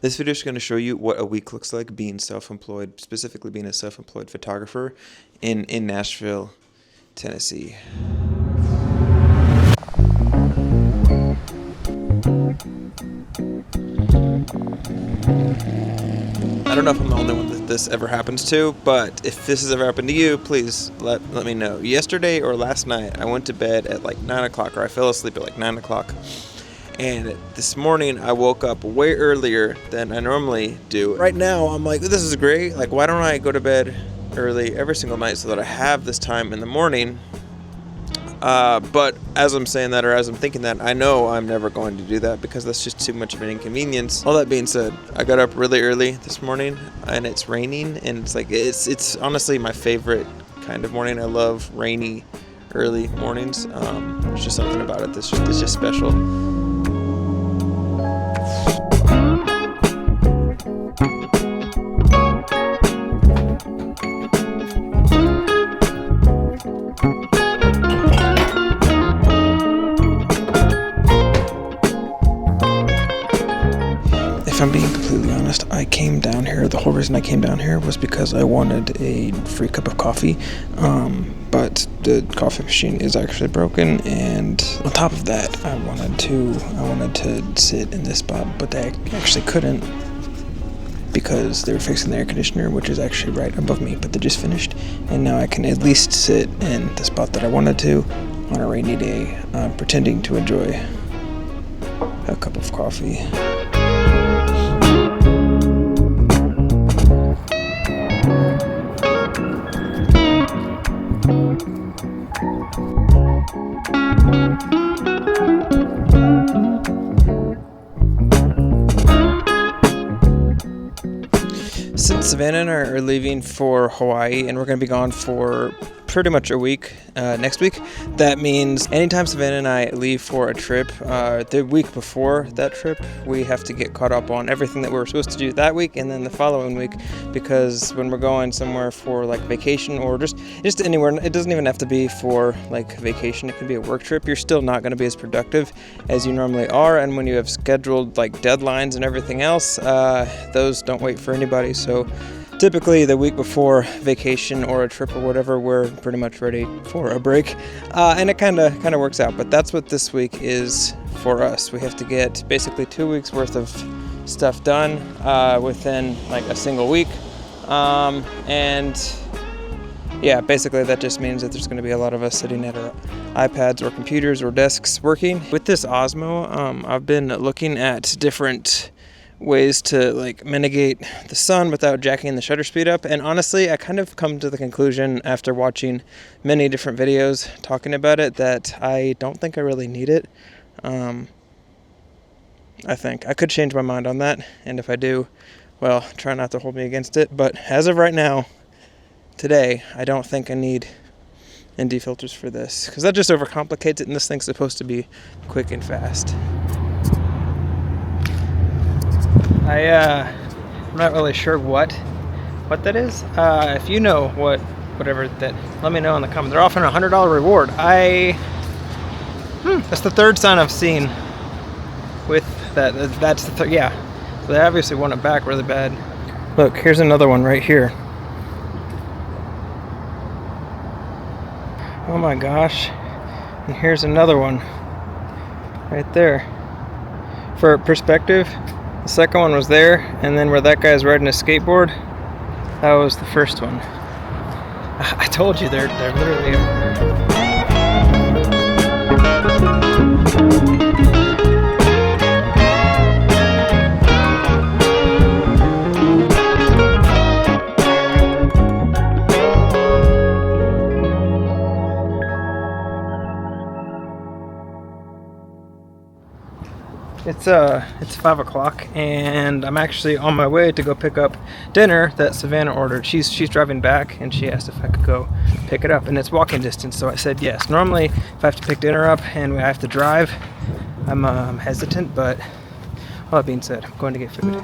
This video is going to show you what a week looks like being self-employed, specifically being a self-employed photographer in Nashville, Tennessee. I don't know if I'm the only one that this ever happens to, but if this has ever happened to you, please let me know. Yesterday or last night, I went to bed at like 9 o'clock, or I fell asleep at like 9 o'clock. And this morning, I woke up way earlier than I normally do. Right now, I'm like, this is great. Like, why don't I go to bed early every single night so that I have this time in the morning? But as I'm saying that, or as I'm thinking that, I know I'm never going to do that because that's just too much of an inconvenience. All that being said, I got up really early this morning and it's raining, and it's honestly my favorite kind of morning. I love rainy early mornings. There's just something about it that's just special. If I'm being completely honest, I came down here. The whole reason I came down here was because I wanted a free cup of coffee, but the coffee machine is actually broken. And on top of that, I wanted to sit in this spot, but they actually couldn't because they were fixing the air conditioner, which is actually right above me. But they just finished, and now I can at least sit in the spot that I wanted to on a rainy day, pretending to enjoy a cup of coffee. Since Savannah and I are leaving for Hawaii, and we're going to be gone for pretty much a week next week, that means anytime Savannah and I leave for a trip, the week before that trip, we have to get caught up on everything that we were supposed to do that week and then the following week, because when we're going somewhere for like vacation or just anywhere, it doesn't even have to be for like vacation, it could be a work trip, you're still not going to be as productive as you normally are. And when you have scheduled like deadlines and everything else, those don't wait for anybody. So typically the week before vacation or a trip or whatever, we're pretty much ready for a break, and it kind of works out. But that's what this week is for us. We have to get basically 2 weeks worth of stuff done within like a single week, and yeah, basically that just means that there's going to be a lot of us sitting at our iPads or computers or desks working. With this Osmo, I've been looking at different ways to like mitigate the sun without jacking the shutter speed up, and honestly I kind of come to the conclusion after watching many different videos talking about it that I don't think I really need it. I think I could change my mind on that, and if I do, well, try not to hold me against it, but as of right now, today, I don't think I need ND filters for this, because that just overcomplicates it, and this thing's supposed to be quick and fast. I'm not really sure what that is. If you know whatever that, let me know in the comments. They're offering a $100 reward. That's the third sign I've seen with that. That's the third, yeah. So they obviously want it back really bad. Look, here's another one right here. Oh my gosh. And here's another one right there. For perspective, the second one was there, and then where that guy's riding a skateboard, that was the first one. I told you, they're literally... It's 5 o'clock, and I'm actually on my way to go pick up dinner that Savannah ordered. She's driving back, and she asked if I could go pick it up, and it's walking distance, so I said yes. Normally, if I have to pick dinner up and I have to drive, I'm hesitant, but all that being said, I'm going to get food.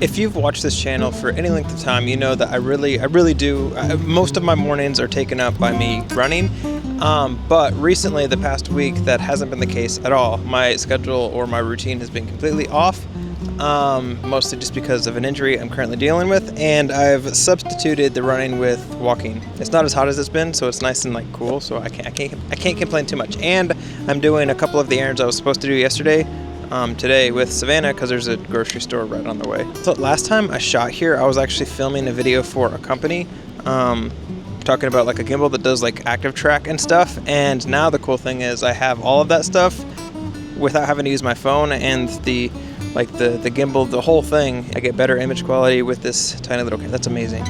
If you've watched this channel for any length of time, you know that I really do. Most of my mornings are taken up by me running, but recently, the past week, that hasn't been the case at all. My schedule or my routine has been completely off, mostly just because of an injury I'm currently dealing with, and I've substituted the running with walking. It's not as hot as it's been, so it's nice and like cool. So I can't complain too much. And I'm doing a couple of the errands I was supposed to do yesterday. Today with Savannah, because there's a grocery store right on the way. So last time I shot here, I was actually filming a video for a company, talking about like a gimbal that does like active track and stuff. And now the cool thing is I have all of that stuff without having to use my phone and the gimbal, the whole thing. I get better image quality with this tiny little camera. That's amazing.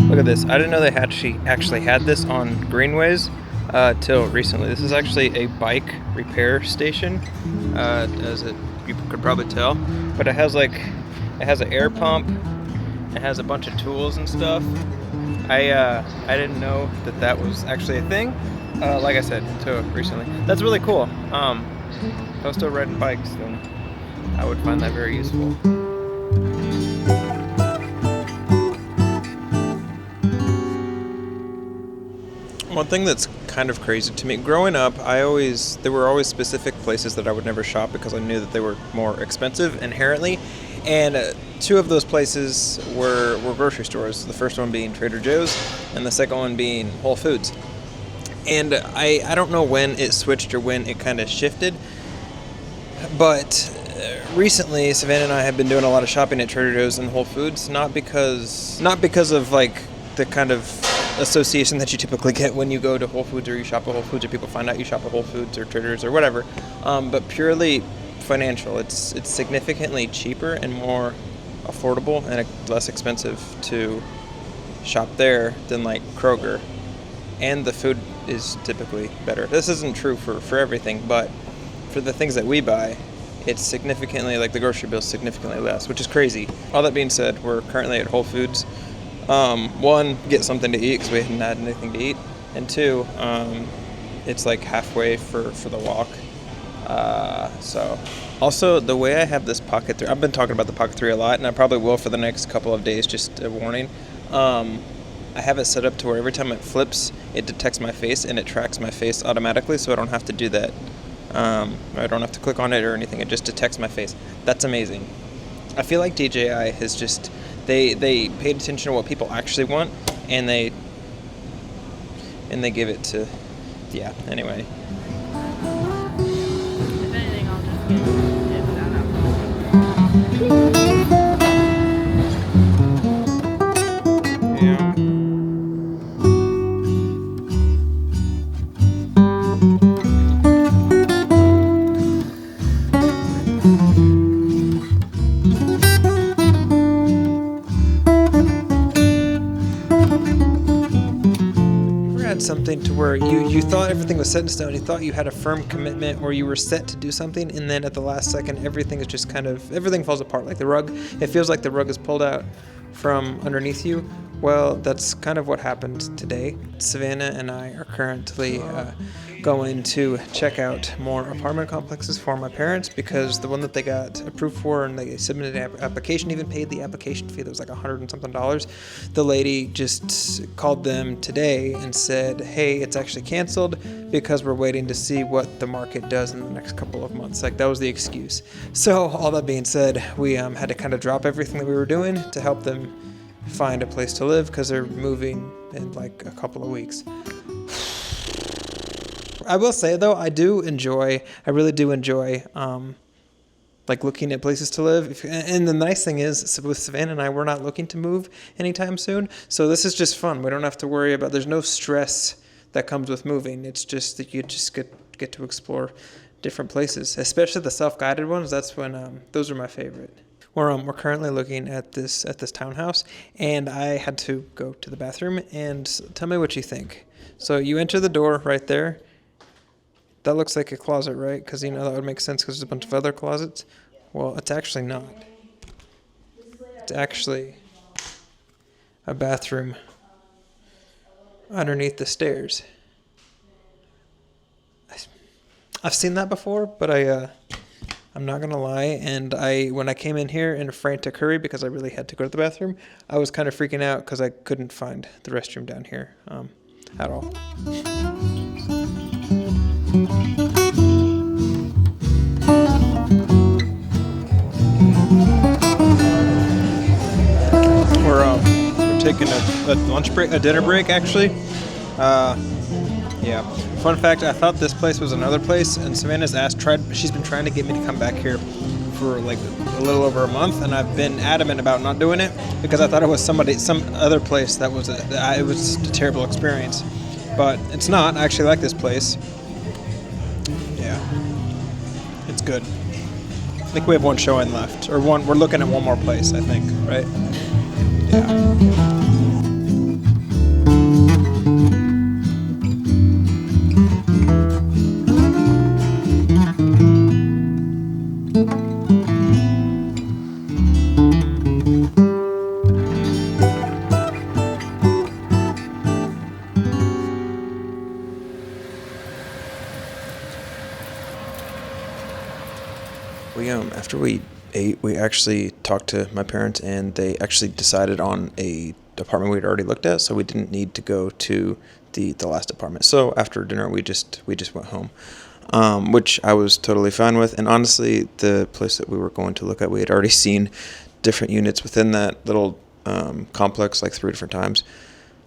Look at this. I didn't know they actually had this on Greenways till recently. This is actually a bike repair station, as you could probably tell. But it has an air pump. It has a bunch of tools and stuff. I didn't know that was actually a thing. Like I said, till recently. That's really cool. If I was still riding bikes, then I would find that very useful. One thing that's kind of crazy to me, growing up, there were always specific places that I would never shop because I knew that they were more expensive inherently, and two of those places were grocery stores. The first one being Trader Joe's, and the second one being Whole Foods. And I don't know when it switched or when it kind of shifted, but recently Savannah and I have been doing a lot of shopping at Trader Joe's and Whole Foods, not because of like the kind of association that you typically get when you go to Whole Foods or you shop at Whole Foods or people find out you shop at Whole Foods or Traders or whatever, but purely financial. It's significantly cheaper and more affordable and less expensive to shop there than like Kroger, and the food is typically better. This isn't true for everything, but for the things that we buy, it's significantly, like the grocery bill is significantly less, which is crazy. All that being said, we're currently at Whole Foods. One, get something to eat because we hadn't had anything to eat, and two, it's like halfway for the walk. So also the way I have this Pocket 3, I've been talking about the Pocket 3 a lot, and I probably will for the next couple of days, just a warning. I have it set up to where every time it flips, it detects my face and it tracks my face automatically, so I don't have to do that. I don't have to click on it or anything. It just detects my face. That's amazing. I feel like DJI has just, they paid attention to what people actually want, and they give it to, yeah, anyway. If anything, I'll just get it without alcohol. Yeah. Something to where you thought everything was set in stone, you thought you had a firm commitment or you were set to do something, and then at the last second everything is just everything falls apart, like the rug. It feels like the rug is pulled out from underneath you. Well, that's kind of what happened today. Savannah and I are currently going to check out more apartment complexes for my parents, because the one that they got approved for and they submitted an application, even paid the application fee, that was like $100 and something. The lady just called them today and said, hey, it's actually canceled because we're waiting to see what the market does in the next couple of months. Like, that was the excuse. So all that being said, we had to kind of drop everything that we were doing to help them find a place to live, because they're moving in like a couple of weeks. I will say though, I really do enjoy like looking at places to live. And the nice thing is, with Savannah and I, we're not looking to move anytime soon, so this is just fun. We don't have to worry about, there's no stress that comes with moving. It's just that you just get get to explore different places, especially the self-guided ones. That's when those are my favorite. We're currently looking at this townhouse, and I had to go to the bathroom. And tell me what you think. So you enter the door right there. That looks like a closet, right? Because that would make sense because there's a bunch of other closets. Well, it's actually not. It's actually a bathroom underneath the stairs. I've seen that before, but I'm not gonna lie. And when I came in here in a frantic hurry because I really had to go to the bathroom, I was kind of freaking out because I couldn't find the restroom down here at all. We're taking a lunch break, a dinner break actually. Yeah. Fun fact: I thought this place was another place, and Savannah's she's been trying to get me to come back here for like a little over a month, and I've been adamant about not doing it because I thought it was some other place it was a terrible experience. But it's not. I actually like this place. Yeah. It's good. I think we have one showing left, or we're looking at one more place, I think, right? Yeah. After we ate, we actually talked to my parents, and they actually decided on a apartment we'd already looked at, so we didn't need to go to the last apartment. So after dinner, we just went home, which I was totally fine with. And honestly, the place that we were going to look at, we had already seen different units within that little complex like 3 different times.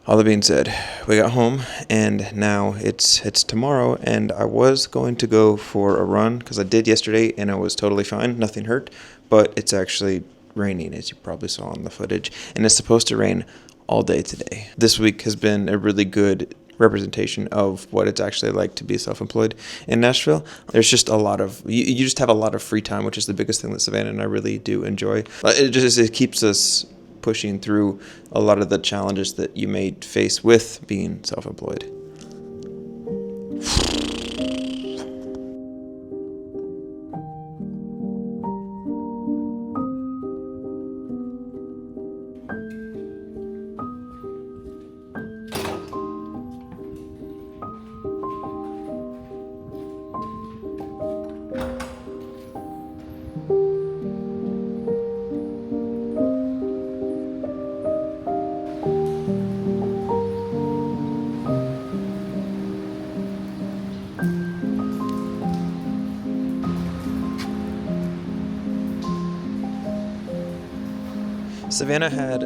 All that being said, we got home, and now it's tomorrow, and I was going to go for a run, because I did yesterday, and I was totally fine, nothing hurt, but it's actually raining, as you probably saw in the footage, and it's supposed to rain all day today. This week has been a really good representation of what it's actually like to be self-employed in Nashville. There's just a lot of, you just have a lot of free time, which is the biggest thing that Savannah and I really do enjoy. It keeps us pushing through a lot of the challenges that you may face with being self-employed.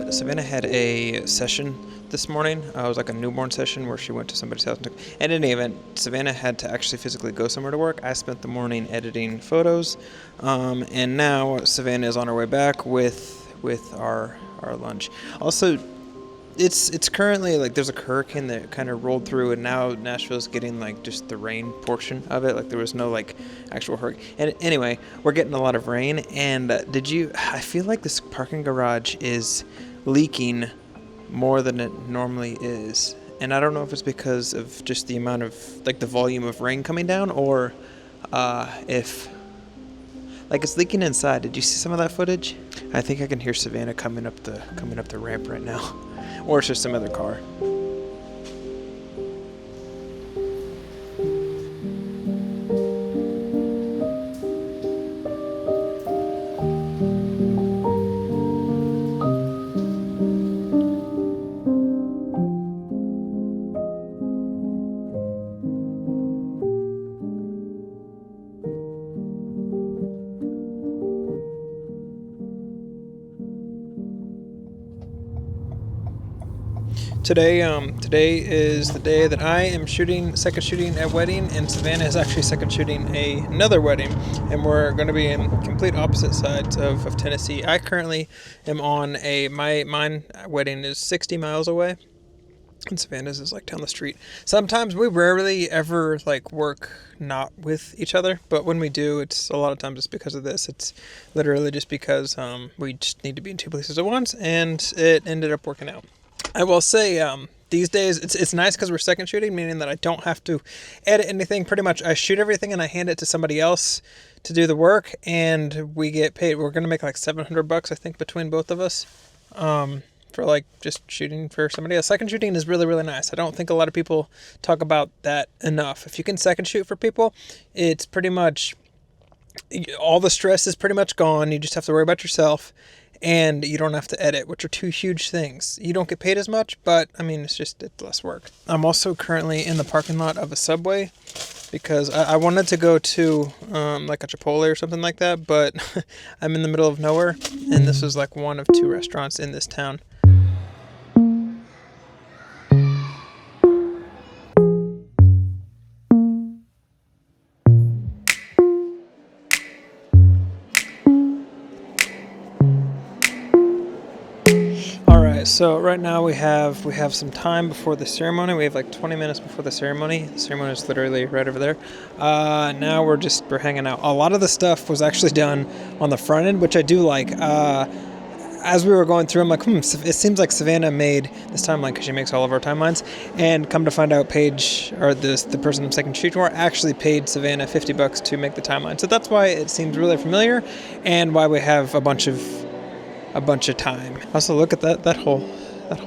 Savannah had a session this morning. It was like a newborn session where she went to somebody's house. In any event, Savannah had to actually physically go somewhere to work. I spent the morning editing photos, and now Savannah is on her way back with our lunch. Also, it's currently like there's a hurricane that kind of rolled through, and now Nashville's getting like just the rain portion of it. Like there was no like actual hurricane. And anyway, we're getting a lot of rain. And I feel like this parking garage is leaking more than it normally is. And I don't know if it's because of just the amount of like the volume of rain coming down, or if like it's leaking inside. Did you see some of that footage? I think I can hear Savannah coming up the ramp right now. Or it's just some other car. Today is the day that I am second shooting a wedding, and Savannah is actually second shooting another wedding, and we're going to be in complete opposite sides of Tennessee. I currently am on mine wedding is 60 miles away, And Savannah's is like down the street. Sometimes we rarely ever like work not with each other, but when we do, it's a lot of times it's because of this. It's literally just because we just need to be in two places at once, and it ended up working out. I will say these days it's nice because we're second shooting, meaning that I don't have to edit anything. Pretty much I shoot everything and I hand it to somebody else to do the work, and we get paid. We're gonna make like $700 I think between both of us. For like just shooting for somebody else. Second shooting is really, really nice. I don't think a lot of people talk about that enough. If you can second shoot for people, it's pretty much all the stress is pretty much gone. You just have to worry about yourself, and you don't have to edit, which are two huge things. You don't get paid as much, but I mean, it's less work. I'm also currently in the parking lot of a Subway because I wanted to go to like a Chipotle or something like that, but I'm in the middle of nowhere, and this is like one of two restaurants in this town. So right now we have some time before the ceremony. We have like 20 minutes before the ceremony. The ceremony is literally right over there. Now we're hanging out. A lot of the stuff was actually done on the front end, which I do like. As we were going through, I'm like, it seems like Savannah made this timeline because she makes all of our timelines. And come to find out, Paige, or the person I'm second shooting for, actually paid Savannah $50 to make the timeline. So that's why it seems really familiar, and why we have a bunch of time. Also, look at that whole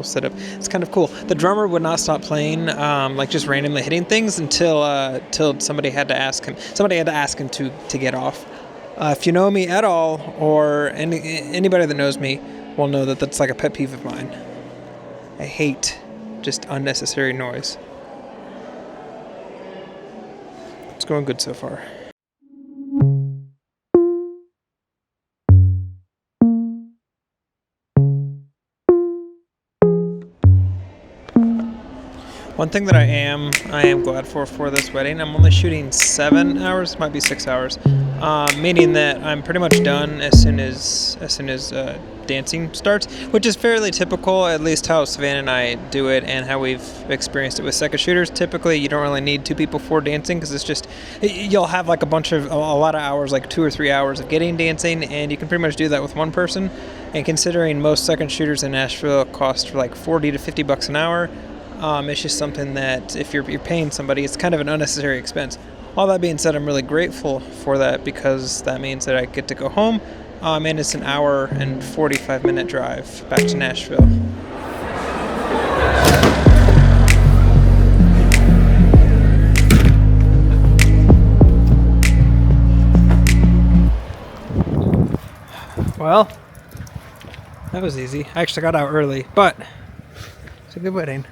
setup. It's kind of cool. The drummer would not stop playing, like just randomly hitting things until somebody had to ask him. Somebody had to ask him to get off. If you know me at all, or anybody that knows me will know that that's like a pet peeve of mine. I hate just unnecessary noise. It's going good so far. One thing that I am glad for this wedding, I'm only shooting 7 hours, might be 6 hours, meaning that I'm pretty much done as soon as dancing starts, which is fairly typical, at least how Savannah and I do it and how we've experienced it with second shooters. Typically, you don't really need two people for dancing because it's just, you'll have like a lot of hours, like 2 or 3 hours of getting dancing, and you can pretty much do that with one person. And considering most second shooters in Nashville cost like $40 to $50 an hour, it's just something that if you're paying somebody, it's kind of an unnecessary expense. All that being said, I'm really grateful for that because that means that I get to go home, and it's an hour and 45-minute drive back to Nashville. Well, that was easy. I actually got out early, but it's a good wedding.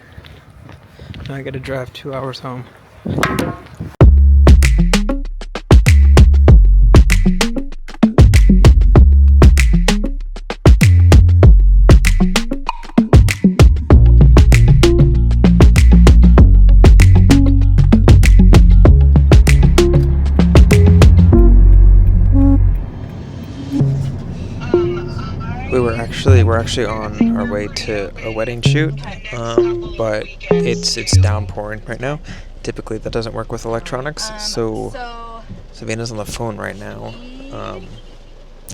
Now I got to drive 2 hours home. We're actually on our way to a wedding shoot, but it's downpouring right now. Typically that doesn't work with electronics, so Savannah's on the phone right now,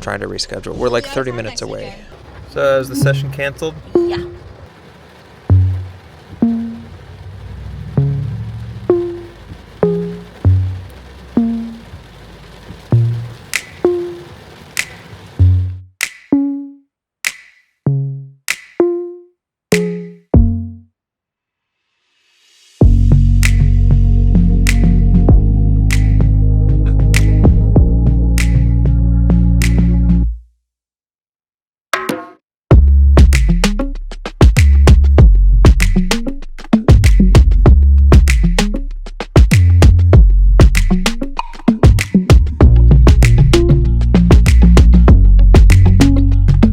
trying to reschedule. We're like 30 minutes away. So is the session canceled? Yeah.